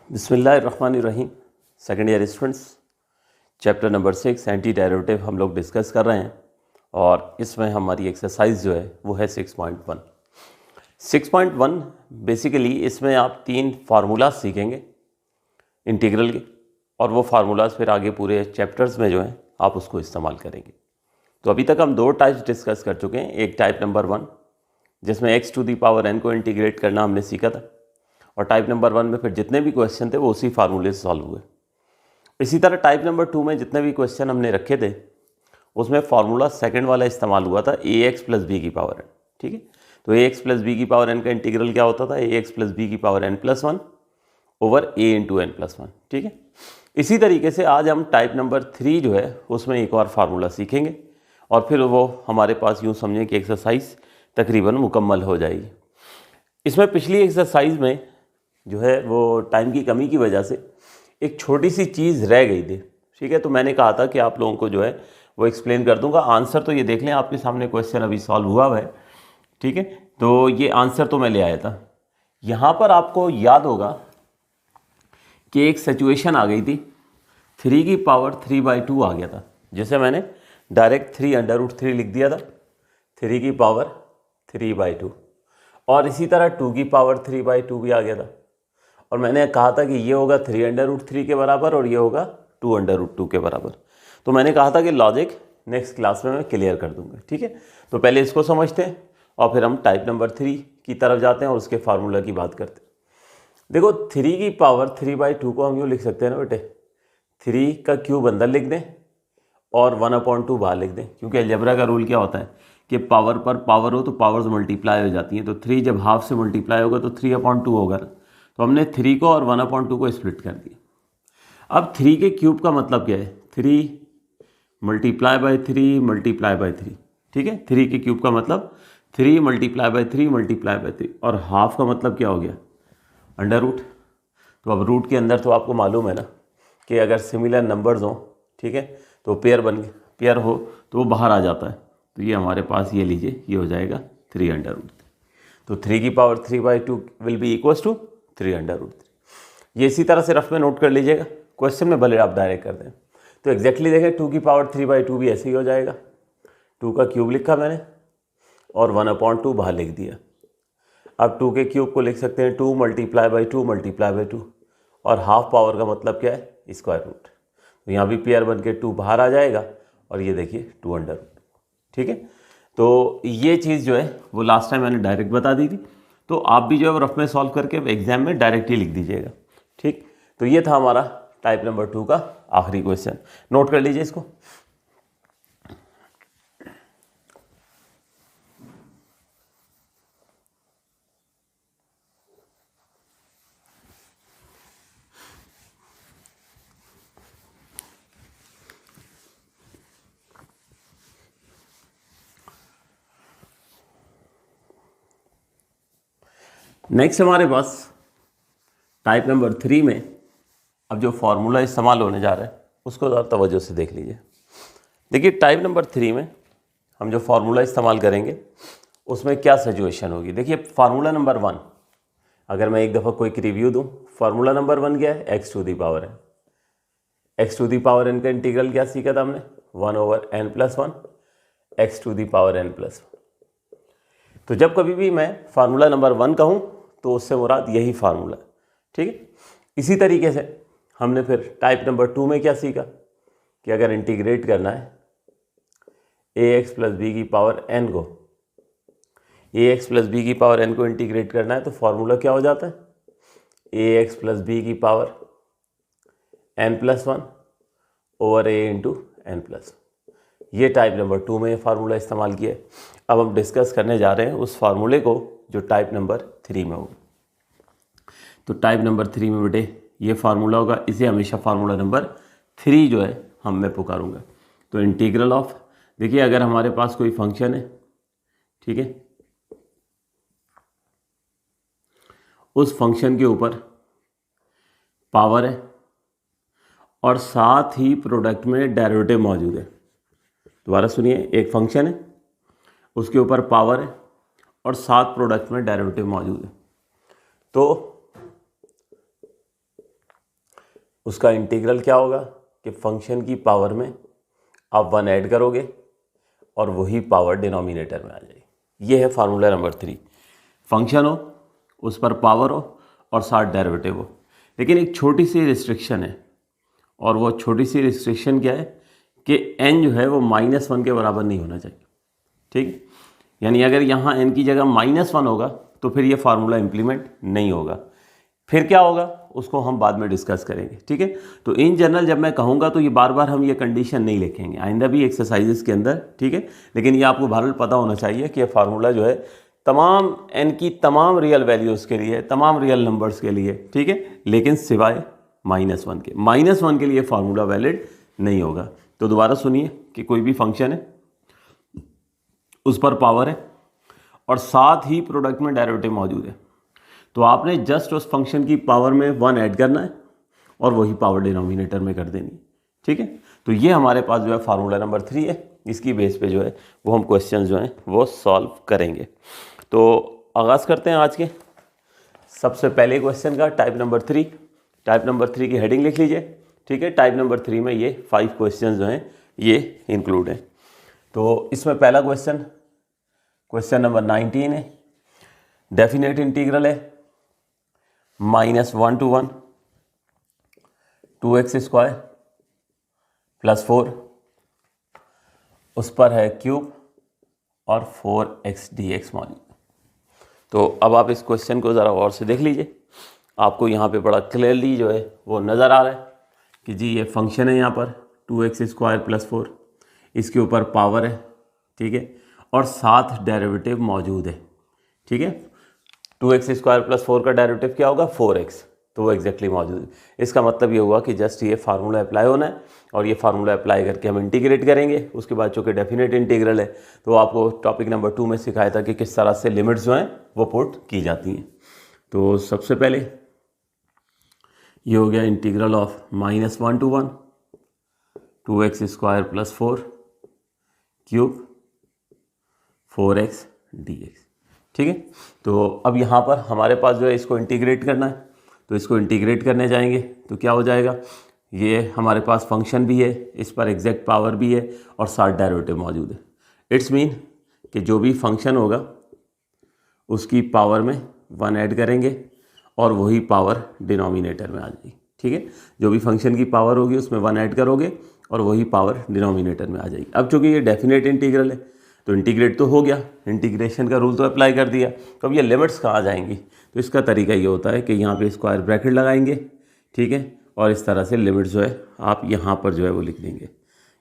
बिस्मिल्लाहिर्रहमानिर्रहीम। Second year students, chapter number 6 anti derivative हम लोग डिस्कस कर रहे हैं और इसमें हमारी एक्सरसाइज जो है वो है 6.1। 6.1 बेसिकली इसमें आप 3 फार्मूलाज सीखेंगे इंटीग्रल के, और वो फार्मूलाज फिर आगे पूरे चैप्टर्स में जो है आप उसको इस्तेमाल करेंगे। तो अभी तक हम 2 टाइप्स डिस्कस कर चुके हैं। एक टाइप नंबर 1 जिसमें x to the power n को इंटीग्रेट करना हमने सीखा था, और टाइप नंबर 1 में फिर जितने भी क्वेश्चन थे वो उसी फार्मूले से सॉल्व हुए। इसी तरह टाइप नंबर 2 में जितने भी क्वेश्चन हमने रखे थे उसमें फार्मूला सेकंड वाला इस्तेमाल हुआ था, ax प्लस बी की पावर n। ठीक है, तो ax प्लस बी की पावर n का इंटीग्रल क्या होता था, ax प्लस बी की power n plus 1 over a into n plus 1। ठीक है, इसी तरीके से आज हम टाइप नंबर 3 जो है उसमें एक और फार्मूला सीखेंगे और फिर वो हमारे पास यूँ समझें कि एक्सरसाइज तकरीबन मुकम्मल हो जाएगी। इसमें पिछली एक्सरसाइज में जो है वो टाइम की कमी की वजह से एक छोटी सी चीज़ रह गई थी। ठीक है, तो मैंने कहा था कि आप लोगों को जो है वो एक्सप्लेन कर दूंगा। आंसर तो ये देख लें, आपके सामने क्वेश्चन अभी सॉल्व हुआ है। ठीक है, तो ये आंसर तो मैं ले आया था। यहाँ पर आपको याद होगा कि एक सिचुएशन आ गई थी, 3 की पावर 3/2 आ गया था, जिसे मैंने डायरेक्ट 3√3 लिख दिया था, 3 की पावर 3/2। और इसी तरह 2 की पावर 3/2 भी आ गया था, और मैंने कहा था कि ये होगा 3√3 के बराबर और ये होगा 2√2 के बराबर। तो मैंने कहा था कि लॉजिक नेक्स्ट क्लास में मैं क्लियर कर दूंगा। ठीक है, तो पहले इसको समझते हैं और फिर हम टाइप नंबर 3 की तरफ जाते हैं और उसके फार्मूला की बात करते हैं। देखो, 3 की पावर 3/2 को हम यूँ लिख सकते हैं ना बेटे, 3 का क्यूब अंदर लिख दें और 1/2 बाहर लिख दें, क्योंकि अलजेब्रा का रूल क्या होता है कि पावर पर पावर हो तो पावर्स मल्टीप्लाई हो जाती हैं। तो 3 जब हाफ से मल्टीप्लाई होगा तो 3/2 होगा। तो हमने 3 को और 1/2 को स्प्लिट कर दिया। अब 3 के क्यूब का मतलब क्या है, 3 मल्टीप्लाई बाई 3 मल्टीप्लाई बाई 3। ठीक है, 3 के क्यूब का मतलब 3 मल्टीप्लाई बाई 3 मल्टीप्लाई बाई 3, और हाफ का मतलब क्या हो गया, अंडर रूट। तो अब रूट के अंदर तो आपको मालूम है ना कि अगर सिमिलर नंबर्स हों, ठीक है, तो पेयर हो तो वो बाहर आ जाता है। तो ये हमारे पास, ये लीजिए, ये हो जाएगा 3√3। तो 3 की power 3/2 will be equals to 3√3। ये इसी तरह से रफ में नोट कर लीजिएगा, क्वेश्चन में भले आप डायरेक्ट कर दें। तो एग्जैक्टली देखें, 2 की पावर 3/2 भी ऐसे ही हो जाएगा। 2 का क्यूब लिखा मैंने और 1/2 बाहर लिख दिया। अब 2 के क्यूब को लिख सकते हैं 2 मल्टीप्लाई बाई 2 मल्टीप्लाई बाई 2, और हाफ पावर का मतलब क्या है, स्क्वायर रूट। तो यहाँ भी पेयर बन के 2 बाहर आ जाएगा और ये देखिए 2√2। ठीक है, तो ये चीज़ जो है वो लास्ट टाइम मैंने डायरेक्ट बता दी थी, तो आप भी जो है रफ में सॉल्व करके एग्जाम में डायरेक्ट ही लिख दीजिएगा। ठीक, तो ये था हमारा टाइप नंबर 2 का आखिरी क्वेश्चन। नोट कर लीजिए इसको। नेक्स्ट हमारे पास टाइप नंबर 3 में अब जो फार्मूला इस्तेमाल होने जा रहा है उसको ज़रा तवज्जो से देख लीजिए। देखिए, टाइप नंबर 3 में हम जो फार्मूला इस्तेमाल करेंगे उसमें क्या सिचुएशन होगी। देखिए, फार्मूला नंबर 1, अगर मैं एक दफ़ा कोई रिव्यू दूं, फार्मूला नंबर 1 क्या है, x to the power n। x to the power n का इंटीग्रल क्या सीखा था हमने, 1/n+1 x to the power n+1। तो जब कभी भी मैं फार्मूला नंबर 1 कहूँ तो उससे मुराद यही फार्मूला। ठीक है, इसी तरीके से हमने फिर टाइप नंबर 2 में क्या सीखा कि अगर इंटीग्रेट करना है ax प्लस बी की पावर n को, ax प्लस बी की पावर n को इंटीग्रेट करना है तो फार्मूला क्या हो जाता है, ax प्लस बी की power n+1 over a into n+1। ये टाइप नंबर 2 में फार्मूला इस्तेमाल किया है। अब हम डिस्कस करने जा रहे हैं उस फार्मूले को जो टाइप नंबर 3 में होगा। तो टाइप नंबर 3 में बेटे ये फार्मूला होगा, इसे हमेशा फार्मूला नंबर 3 जो है मैं पुकारूंगा। तो इंटीग्रल ऑफ, देखिए अगर हमारे पास कोई फंक्शन है, ठीक है, उस फंक्शन के ऊपर पावर है और साथ ही प्रोडक्ट में डेरिवेटिव मौजूद है। दोबारा सुनिए, एक फंक्शन है, उसके ऊपर पावर है और साथ प्रोडक्ट में डेरिवेटिव मौजूद है। तो उसका इंटीग्रल क्या होगा कि फंक्शन की पावर में आप 1 ऐड करोगे और वही पावर डिनोमिनेटर में आ जाएगी। ये है फार्मूला नंबर 3। फंक्शन हो, उस पर पावर हो और साथ डेरिवेटिव हो, लेकिन एक छोटी सी रिस्ट्रिक्शन है, और वो छोटी सी रिस्ट्रिक्शन क्या है कि n जो है वो -1 के बराबर नहीं होना चाहिए। ठीक है, यानी अगर यहाँ n की जगह -1 होगा तो फिर ये फार्मूला इम्प्लीमेंट नहीं होगा। फिर क्या होगा उसको हम बाद में डिस्कस करेंगे। ठीक है, तो इन जनरल जब मैं कहूँगा तो ये बार बार हम ये कंडीशन नहीं लिखेंगे आइंदा भी एक्सरसाइजेस के अंदर। ठीक है, लेकिन ये आपको बहरहाल पता होना चाहिए कि ये फार्मूला जो है तमाम n की तमाम रियल वैल्यूज़ के लिए, तमाम रियल नंबर्स के लिए, ठीक है, लेकिन सिवाय -1 के। -1 के लिए फार्मूला वैलिड नहीं होगा। तो दोबारा सुनिए कि कोई भी फंक्शन है, उस पर पावर है और साथ ही प्रोडक्ट में डेरिवेटिव मौजूद है, तो आपने जस्ट उस फंक्शन की पावर में 1 ऐड करना है और वही पावर डिनोमिनेटर में कर देनी है। ठीक है, तो ये हमारे पास जो है फार्मूला नंबर 3 है। इसकी बेस पे जो है वो हम क्वेश्चन जो हैं वो सॉल्व करेंगे। तो आगाज़ करते हैं आज के सबसे पहले क्वेश्चन का, टाइप नंबर 3। टाइप नंबर 3 की हेडिंग लिख लीजिए। ठीक है, टाइप नंबर 3 में ये 5 क्वेश्चन जो हैं ये इंक्लूड हैं। तो इसमें पहला क्वेश्चन नंबर 19 है। डेफिनेट इंटीग्रल है -1 to 1 2x² + 4, उस पर है क्यूब और 4x dx मौजूद। तो अब आप इस क्वेश्चन को ज़रा गौर से देख लीजिए। आपको यहाँ पे बड़ा क्लियरली जो है वो नज़र आ रहा है कि जी ये फंक्शन है यहाँ पर 2x² + 4, इसके ऊपर पावर है, ठीक है, और साथ डेरिवेटिव मौजूद है। ठीक है, 2x² + 4 का डेरिवेटिव क्या होगा 4x, तो वो एग्जैक्टली मौजूद है। इसका मतलब ये हुआ कि जस्ट ये फार्मूला अप्लाई होना है और ये फार्मूला अप्लाई करके हम इंटीग्रेट करेंगे। उसके बाद चूँकि डेफिनेट इंटीग्रल है तो आपको टॉपिक नंबर 2 में सिखाया था कि किस तरह से लिमिट्स जो हैं वो पुट की जाती हैं। तो सबसे पहले ये हो गया integral of -1 to 1 2x² + 4 cube 4x dx। ठीक है, तो अब यहाँ पर हमारे पास जो है इसको इंटीग्रेट करना है, तो इसको इंटीग्रेट करने जाएंगे तो क्या हो जाएगा, ये हमारे पास फंक्शन भी है, इस पर एग्जैक्ट पावर भी है और साथ डेरिवेटिव मौजूद है। इट्स मीन कि जो भी फंक्शन होगा उसकी पावर में 1 ऐड करेंगे और वही पावर डिनोमिनेटर में आ जाएगी। ठीक है, जो भी फंक्शन की पावर होगी उसमें 1 ऐड करोगे और वही पावर डिनोमिनेटर में आ जाएगी। अब चूँकि ये डेफिनेट इंटीग्रल है तो इंटीग्रेट तो हो गया, इंटीग्रेशन का रूल तो अप्लाई कर दिया, तो अब ये लिमिट्स कहाँ जाएंगी, तो इसका तरीका ये होता है कि यहाँ पे स्क्वायर ब्रैकेट लगाएंगे, ठीक है, और इस तरह से लिमिट्स जो है आप यहाँ पर जो है वो लिख देंगे।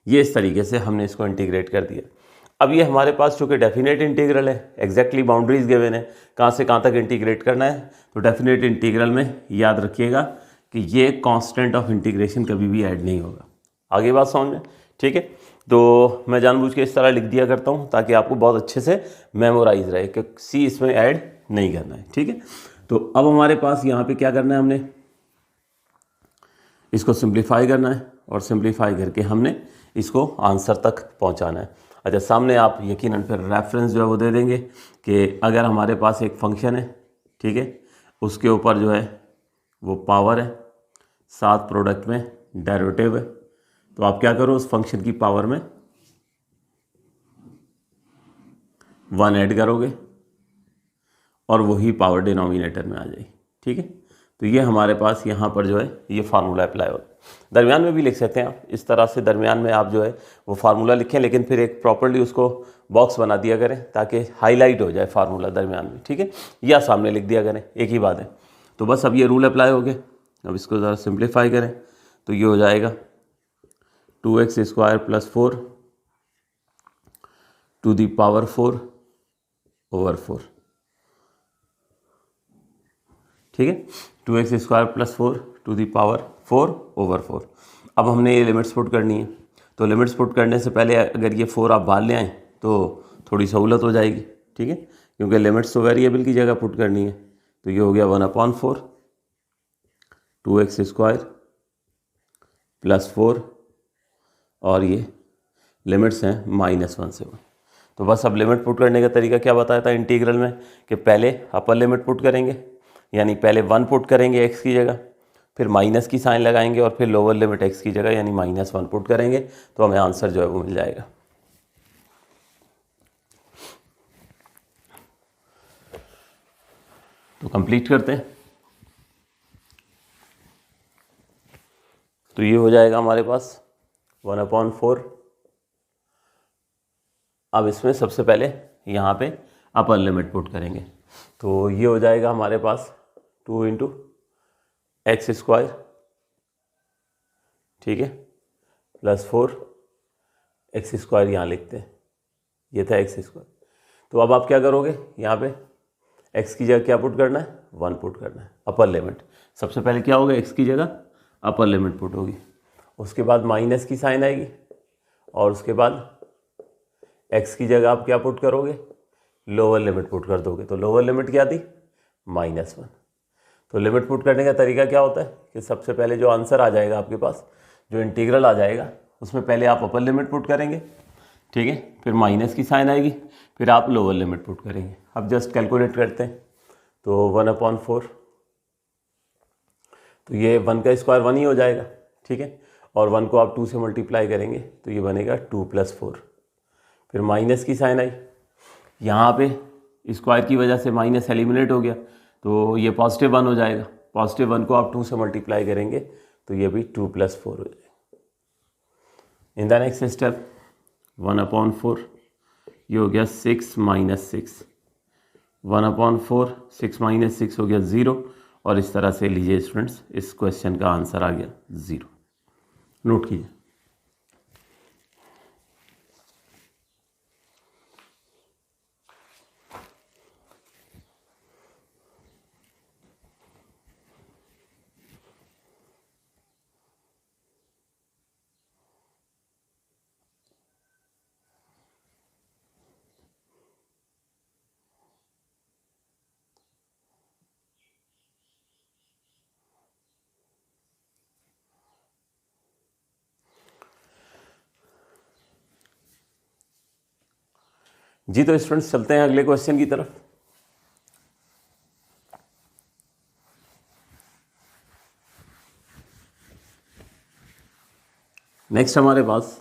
ये इस तरीके से हमने इसको इंटीग्रेट कर दिया। अब ये हमारे पास चूँकि डेफिनेट इंटीग्रल है, एग्जैक्टली बाउंड्रीज गिवन है कहाँ से कहाँ तक इंटीग्रेट करना है, तो डेफिनेट इंटीग्रल में याद रखिएगा कि ये कांस्टेंट ऑफ इंटीग्रेशन कभी भी ऐड नहीं होगा। आगे बात समझ में, ठीक है। तो मैं जानबूझ के इस तरह लिख दिया करता हूँ ताकि आपको बहुत अच्छे से मेमोराइज रहे कि सी इसमें ऐड नहीं करना है। ठीक है, तो अब हमारे पास यहाँ पे क्या करना है, हमने इसको सिंप्लीफाई करना है और सिंप्लीफाई करके हमने इसको आंसर तक पहुँचाना है। अच्छा, सामने आप यकीनन फिर रेफरेंस जो है वो दे देंगे कि अगर हमारे पास एक फंक्शन है, ठीक है, उसके ऊपर जो है वो पावर है, साथ प्रोडक्ट में डेरिवेटिव है, तो आप क्या करो उस फंक्शन की पावर में 1 ऐड करोगे और वही पावर डिनोमिनेटर में आ जाएगी। ठीक है, तो ये हमारे पास यहाँ पर जो है ये फार्मूला अप्लाई होगा। दरमियान में भी लिख सकते हैं आप, इस तरह से दरमियान में आप जो है वो फार्मूला लिखें, लेकिन फिर एक प्रॉपर्ली उसको बॉक्स बना दिया करें ताकि हाईलाइट हो जाए फार्मूला दरमियान में। ठीक है, या सामने लिख दिया करें, एक ही बात है। तो बस अब ये रूल अप्लाई हो गए। अब इसको ज़रा सिंप्लीफाई करें तो ये हो जाएगा 2x² + 4 to the power 4/4। ठीक है, 2x² + 4 to the power 4/4। अब हमने ये लिमिट्स पुट करनी है, तो लिमिट्स पुट करने से पहले अगर ये 4 आप बाहर ले आएँ तो थोड़ी सहूलत हो जाएगी। ठीक है, क्योंकि लिमिट्स तो वेरिएबल की जगह पुट करनी है। तो ये हो गया 1/4 2x² + 4 और ये लिमिट्स हैं -1 से 1। तो बस अब लिमिट पुट करने का तरीका क्या बताया था इंटीग्रल में कि पहले अपर लिमिट पुट करेंगे, यानी पहले 1 पुट करेंगे x की जगह, फिर माइनस की साइन लगाएंगे और फिर लोअर लिमिट x की जगह यानी -1 पुट करेंगे तो हमें आंसर जो है वो मिल जाएगा। तो कंप्लीट करते हैं। तो ये हो जाएगा हमारे पास 1/4। अब इसमें सबसे पहले यहाँ पे अपर लिमिट पुट करेंगे तो ये हो जाएगा हमारे पास 2 × x², ठीक है, +4 x² यहाँ लिखते हैं, ये था x²। तो अब आप क्या करोगे, यहाँ पे x की जगह क्या पुट करना है, 1 पुट करना है, अपर लिमिट। सबसे पहले क्या होगा, x की जगह अपर लिमिट पुट होगी, उसके बाद माइनस की साइन आएगी और उसके बाद x की जगह आप क्या पुट करोगे, लोअर लिमिट पुट कर दोगे। तो लोअर लिमिट क्या थी, -1। तो लिमिट पुट करने का तरीका क्या होता है कि सबसे पहले जो आंसर आ जाएगा आपके पास, जो इंटीग्रल आ जाएगा, उसमें पहले आप अपर लिमिट पुट करेंगे, ठीक है, फिर माइनस की साइन आएगी, फिर आप लोअर लिमिट पुट करेंगे। अब जस्ट कैलकुलेट करते हैं तो 1/4, तो ये 1 का स्क्वायर 1 ही हो जाएगा, ठीक है, और 1 को आप 2 से मल्टीप्लाई करेंगे तो ये बनेगा 2 + 4। फिर माइनस की साइन आई, यहाँ पे स्क्वायर की वजह से माइनस एलिमिनेट हो गया तो ये +1 हो जाएगा। +1 को आप 2 से मल्टीप्लाई करेंगे तो ये भी 2 + 4 हो जाएगा। इन द नेक्स्ट स्टेप 1/4, ये हो गया 6 - 6, 1/4, 6 - 6 हो गया 0, और इस तरह से लीजिए स्टूडेंट्स, इस क्वेश्चन का आंसर आ गया 0। नोट कीजिए। जी तो स्टूडेंट्स चलते हैं अगले क्वेश्चन की तरफ। नेक्स्ट हमारे पास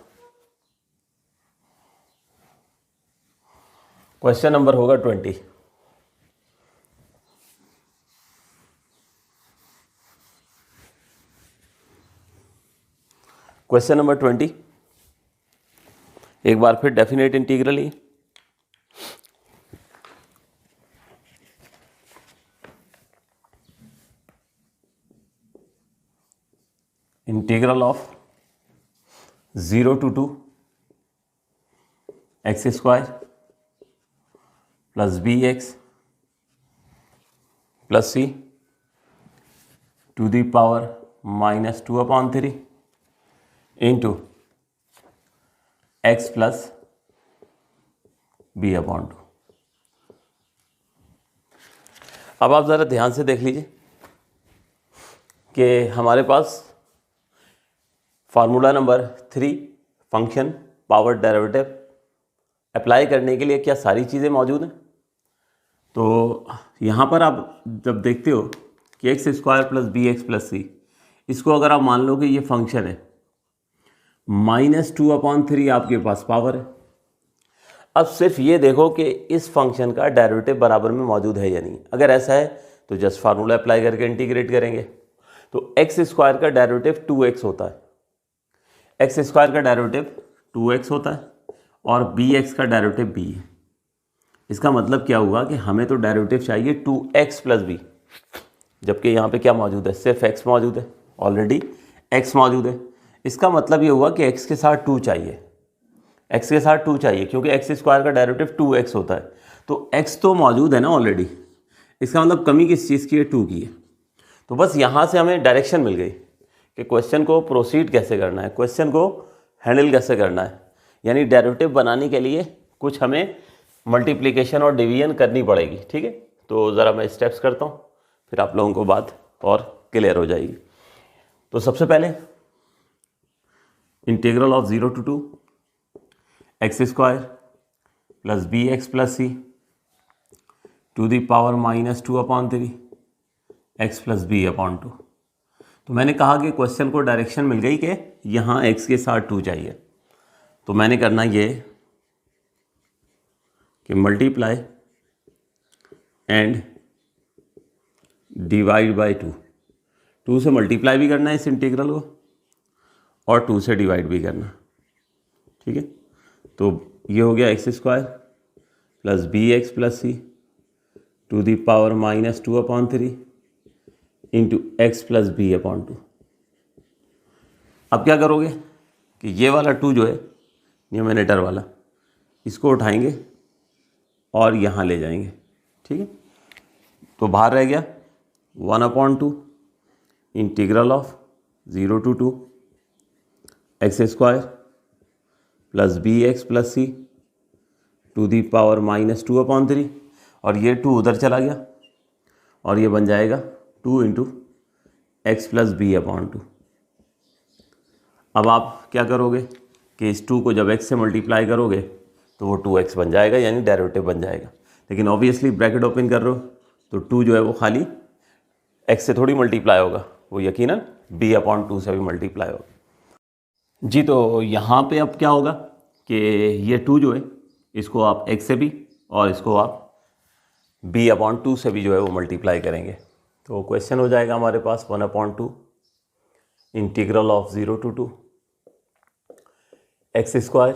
क्वेश्चन नंबर होगा 20। क्वेश्चन नंबर 20 एक बार फिर definite integral he, integral of 0 to 2 x² + bx + c to the power -2/3 into x + b/2। अब आप ज़रा ध्यान से देख लीजिए कि हमारे पास formula number 3 function power derivative apply करने के लिए क्या सारी चीज़ें मौजूद हैं। तो यहाँ पर आप जब देखते हो कि x² + bx + c, इसको अगर आप मान लो कि ये फंक्शन है, -2/3 आपके पास पावर है। अब सिर्फ ये देखो कि इस फंक्शन का डेरिवेटिव बराबर में मौजूद है या नहीं। अगर ऐसा है तो जस्ट फार्मूला अप्लाई करके इंटीग्रेट करेंगे। तो x² का डेरिवेटिव 2x होता है, x² का डेरिवेटिव 2x होता है और bx का डेरिवेटिव b है। इसका मतलब क्या हुआ कि हमें तो डेरिवेटिव चाहिए 2x + b, जबकि यहाँ पे क्या मौजूद है, सिर्फ x मौजूद है, ऑलरेडी x मौजूद है। इसका मतलब ये हुआ कि x के साथ 2 चाहिए, x के साथ 2 चाहिए, क्योंकि x² का डेरिवेटिव 2x होता है। तो x तो मौजूद है ना ऑलरेडी, इसका मतलब कमी किस चीज़ की है, 2 की है। तो बस यहाँ से हमें डायरेक्शन मिल गई कि क्वेश्चन को प्रोसीड कैसे करना है, क्वेश्चन को हैंडल कैसे करना है। यानी डेरिवेटिव बनाने के लिए कुछ हमें मल्टीप्लिकेशन और डिवीजन करनी पड़ेगी, ठीक है। तो ज़रा मैं स्टेप्स करता हूँ, फिर आप लोगों को बात और क्लियर हो जाएगी। तो सबसे पहले integral of 0 to 2 x² + bx + c to the power -2/3 x + b/2। तो मैंने कहा कि क्वेश्चन को डायरेक्शन मिल गई कि यहाँ x के साथ 2 चाहिए, तो मैंने करना ये कि मल्टीप्लाई एंड डिवाइड बाय 2, 2 से मल्टीप्लाई भी करना है इस इंटीग्रल को और 2 से डिवाइड भी करना, ठीक है। तो ये हो गया x square plus B x plus C to the power -2/3 into x plus B upon 2। अब क्या करोगे कि ये वाला 2 जो है न्यूमरेटर वाला, इसको उठाएंगे और यहाँ ले जाएंगे, ठीक है। तो बाहर रह गया 1/2 integral of 0 to 2 x square plus B x plus C to the power -2/3, और ये 2 उधर चला गया और ये बन जाएगा 2 into x plus B upon 2। अब आप क्या करोगे कि इस 2 को जब x से मल्टीप्लाई करोगे तो वो 2x बन जाएगा, यानी डेरिवेटिव बन जाएगा। लेकिन ऑब्वियसली ब्रैकेट ओपन कर रहे हो तो 2 जो है वो खाली x से थोड़ी मल्टीप्लाई होगा, वो यकीनन b अपॉन 2 से भी मल्टीप्लाई होगा जी। तो यहाँ पे अब क्या होगा कि ये 2 जो है इसको आप x से भी और इसको आप b अपॉन 2 से भी जो है वो मल्टीप्लाई करेंगे। तो क्वेश्चन हो जाएगा हमारे पास 1/2 integral of 0 to 2 x square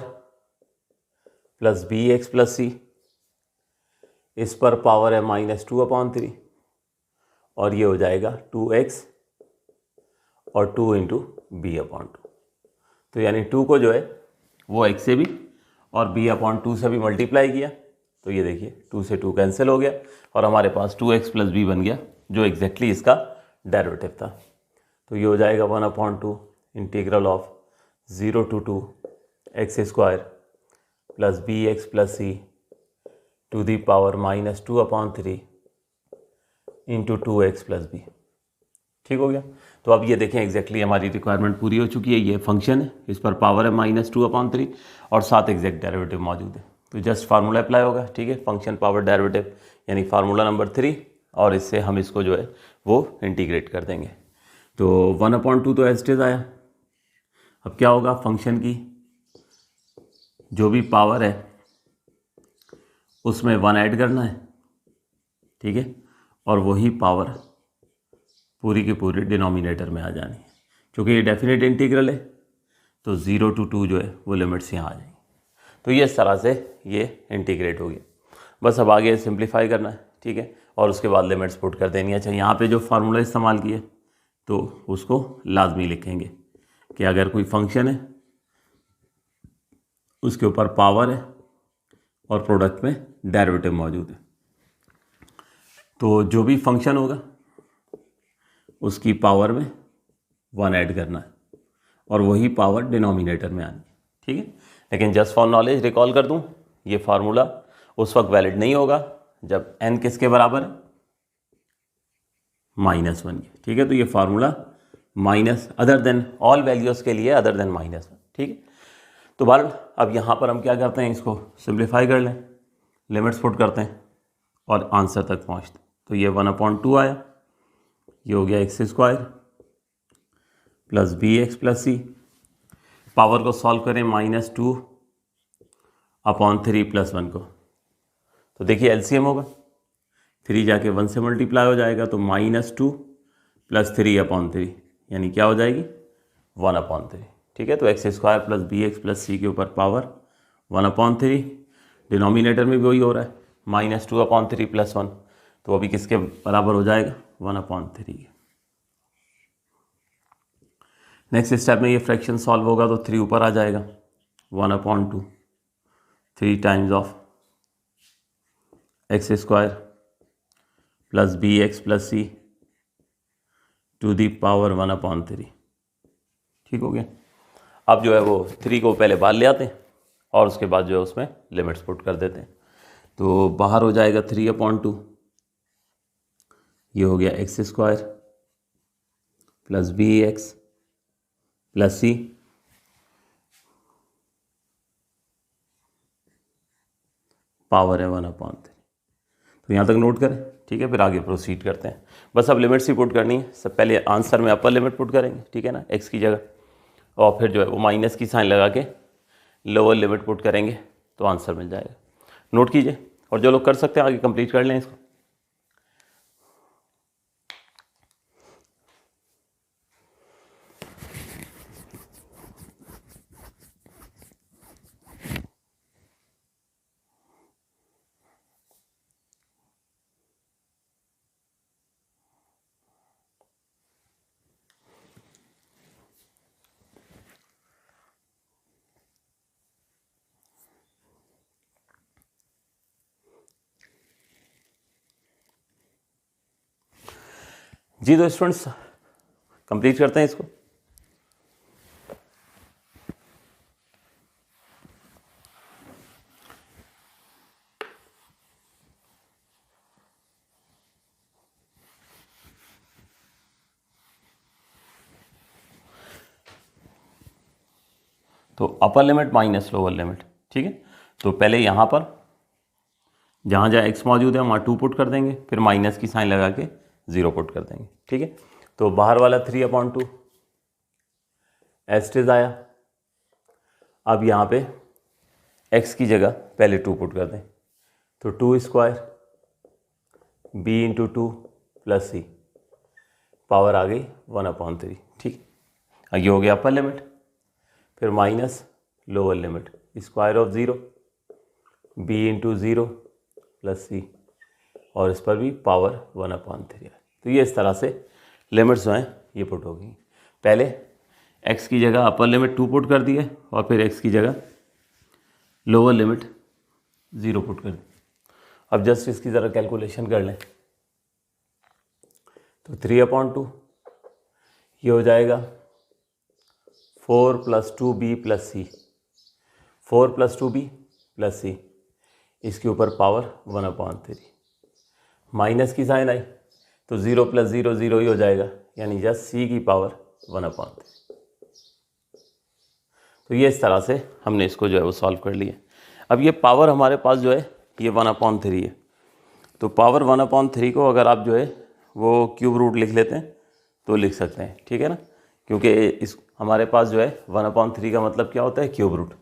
plus B x plus C, इस पर पावर है -2/3, और ये हो जाएगा 2x और 2 इंटू बी अपॉन 2। तो यानी 2 को जो है वो x से भी और b अपॉन 2 से भी मल्टीप्लाई किया, तो ये देखिए 2 से 2 कैंसिल हो गया और हमारे पास 2x प्लस बी बन गया, जो एग्जैक्टली इसका डेरिवेटिव था। तो ये हो जाएगा 1/2 integral of 0 to 2 x square plus B x plus C to the power -2/3 into 2x plus b. ठीक हो गया। तो अब ये देखें एग्जैक्टली हमारी रिक्वायरमेंट पूरी हो चुकी है। ये फंक्शन है, इस पर पावर है -2/3 और साथ एग्जैक्ट डेरिवेटिव मौजूद है। तो जस्ट फार्मूला अप्लाई होगा, ठीक है, फंक्शन पावर डेरिवेटिव यानी फार्मूला नंबर 3, और इससे हम इसको जो है वो इंटीग्रेट कर देंगे। तो 1/2 तो एज इट इज आया। अब क्या होगा, फंक्शन की जो भी पावर है उसमें 1 ऐड करना है, ठीक है, और वही पावर पूरी की पूरी डिनोमिनेटर में आ जानी है। क्योंकि ये डेफिनेट इंटीग्रल है तो 0 to 2 जो है वो लिमिट्स यहाँ आ जाएंगी। तो ये इस तरह से ये इंटीग्रेट हो गया। बस अब आगे सिंप्लीफाई करना है, ठीक है, और उसके बाद लिमिट्स पुट कर देनी है। अच्छा, यहाँ पे जो फार्मूला इस्तेमाल किए तो उसको लाजमी लिखेंगे कि अगर कोई फंक्शन है उसके ऊपर पावर है और प्रोडक्ट में डेरिवेटिव मौजूद है, तो जो भी फंक्शन होगा उसकी पावर में 1 ऐड करना है और वही पावर डिनोमिनेटर में आनी है, ठीक है। लेकिन जस्ट फॉर नॉलेज रिकॉल कर दूं, ये फार्मूला उस वक्त वैलिड नहीं होगा जब n किसके बराबर है, -1 के, ठीक है। तो ये formula minus other than all values के लिए अदर देन -1, ठीक है। तो बहरहाल अब यहाँ पर हम क्या करते हैं, इसको सिंप्लीफाई कर लें, लिमिट्स पुट करते हैं और आंसर तक पहुँचते हैं। तो ये 1/2 आया, ये हो गया x square plus B x plus C, power को सॉल्व करें -2/3 + 1 को, तो देखिए एलसीएम होगा, 3 जाके 1 से मल्टीप्लाई हो जाएगा, तो -2 + 3/3 यानी क्या हो जाएगी 1/3, ठीक है। तो X square plus B x plus C के ऊपर पावर 1/3, डिनोमिनेटर में भी वही हो रहा है -2/3 + 1, तो अभी किसके बराबर हो जाएगा 1/3। नेक्स्ट स्टेप में ये फ्रैक्शन सॉल्व होगा तो 3 ऊपर आ जाएगा, 1/2 3 times of x square plus B x plus C to the power 1/3, ठीक हो गया। अब जो है वो 3 को पहले बाहर ले आते हैं और उसके बाद जो है उसमें लिमिट्स पुट कर देते हैं। तो बाहर हो जाएगा 3/2, ये हो गया x square plus B x plus C power है 1/3। तो यहाँ तक नोट करें, ठीक है। फिर आगे प्रोसीड करते हैं। बस अब लिमिट्स ही पुट करनी है। सब पहले आंसर में अपर लिमिट पुट करेंगे, ठीक है ना, x की जगह, और फिर जो है वो माइनस की साइन लगा के लोअर लिमिट पुट करेंगे तो आंसर मिल जाएगा। नोट कीजिए, और जो लोग कर सकते हैं आगे कंप्लीट कर लें इसको। जी तो स्टूडेंट्स कंप्लीट करते हैं इसको। तो upper limit minus lower limit, ठीक है। तो पहले यहाँ पर जहाँ जहाँ x मौजूद है वहाँ 2 पुट कर देंगे, फिर माइनस की साइन लगा के 0 पुट कर देंगे, ठीक है। तो बाहर वाला 3/2 एस्टेज आया। अब यहाँ पे x की जगह पहले 2 पुट कर दें, तो 2 square b into 2 plus c, power आ गई 1/3, ठीक। ये हो गया अपर लिमिट। फिर minus lower limit, square of 0 b into 0 plus c, और इस पर भी पावर 1/3 है। तो ये इस तरह से लिमिट्स जो हैं ये पुट हो गई। पहले x की जगह अपर लिमिट 2 पुट कर दिए, और फिर x की जगह लोअर लिमिट 0 पुट कर दी। अब जस्ट इसकी ज़रा कैलकुलेशन कर लें, तो 3/2 ये हो जाएगा 4 + 2b + c, 4 + 2b + c, इसके ऊपर पावर 1/3, माइनस की साइन आई तो 0 + 0 0 ही हो जाएगा, यानी जस्ट c की पावर 1/3। तो ये इस तरह से हमने इसको जो है वो सॉल्व कर लिया। अब ये पावर हमारे पास जो है ये 1/3 है। तो पावर 1/3 को अगर आप जो है वो क्यूब रूट लिख लेते हैं तो लिख सकते हैं, ठीक है ना, क्योंकि इस हमारे पास जो है 1/3 का मतलब क्या होता है, क्यूब रूट।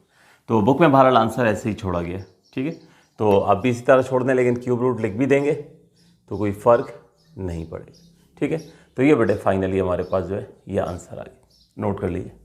तो बुक में बहरहाल आंसर ऐसे ही छोड़ा गया, ठीक है। तो आप भी इसी तरह छोड़ दें, लेकिन क्यूब रूट लिख भी देंगे तो कोई फ़र्क नहीं पड़ेगा, ठीक है। तो ये बेटे फाइनली हमारे पास जो है ये आंसर आ गया। नोट कर लीजिए।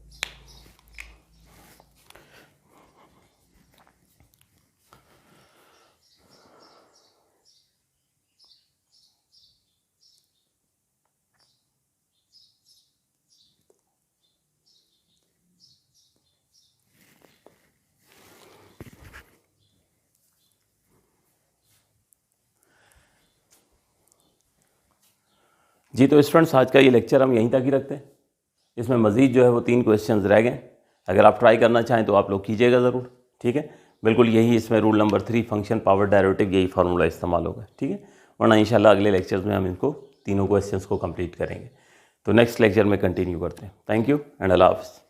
जी तो स्टूडेंट्स आज का ये लेक्चर हम यहीं तक ही रखते हैं। इसमें मज़ीद जो है वो 3 क्वेश्चंस रह गए। अगर आप ट्राई करना चाहें तो आप लोग कीजिएगा ज़रूर, ठीक है। बिल्कुल यही इसमें rule number 3 function power derivative, यही फार्मूला इस्तेमाल होगा, ठीक है। वरना इंशाल्लाह अगले लेक्चर्स में हम इनको तीनों क्वेश्चंस को कंप्लीट करेंगे। तो नेक्स्ट लेक्चर में कंटिन्यू करते हैं। थैंक यू एंड अल्लाह हाफ़िज़।